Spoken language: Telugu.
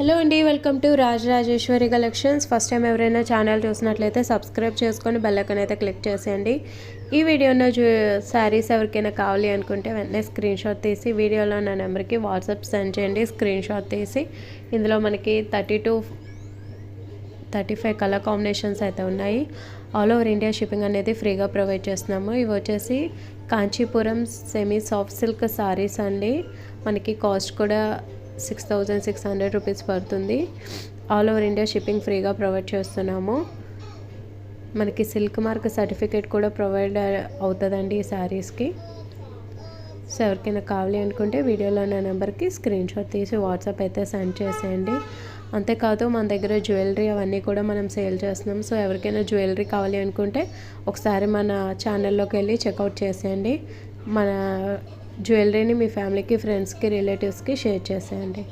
హలో అండి, welcome to Rajarajeshwari collections. First time ఎవరైనా ఛానల్ చూసినట్లయితే సబ్స్క్రైబ్ చేసుకొని బెల్ ఐకాన్ అయితే క్లిక్ చేసేయండి. ఈ వీడియోలో శారీస్ ఎవరికైనా కావాలి అనుకుంటే వెంటనే స్క్రీన్ షాట్ తీసి వీడియోలో నా నెంబర్కి వాట్సాప్ సెండ్ చేయండి. స్క్రీన్ షాట్ తీసి ఇందులో మనకి 30 to 35 కలర్ కాంబినేషన్స్ అయితే ఉన్నాయి. ఆల్ ఓవర్ ఇండియా షిప్పింగ్ అనేది ఫ్రీగా ప్రొవైడ్ చేస్తున్నాము. ఇవి వచ్చేసి Kanchipuram semi soft silk saris అండి. మనకి కాస్ట్ కూడా 6,600 రూపీస్ పడుతుంది. ఆల్ ఓవర్ ఇండియా షిప్పింగ్ ఫ్రీగా ప్రొవైడ్ చేస్తున్నాము. మనకి సిల్క్ మార్క్ సర్టిఫికేట్ కూడా ప్రొవైడ్ అవుతుందండి ఈ శారీస్కి. సో ఎవరికైనా కావాలి అనుకుంటే వీడియోలో నా నెంబర్కి స్క్రీన్ షాట్ తీసి వాట్సాప్ అయితే సెండ్ చేసేయండి. అంతేకాదు మన దగ్గర జ్యువెలరీ అవన్నీ కూడా మనం సేల్ చేస్తున్నాం. సో ఎవరికైనా జ్యువెలరీ కావాలి అనుకుంటే ఒకసారి మన ఛానల్లోకి వెళ్ళి చెక్అవుట్ చేసేయండి. మన జ్యువెలరీని మీ ఫ్యామిలీకి, ఫ్రెండ్స్కి, రిలేటివ్స్కి షేర్ చేసేయండి.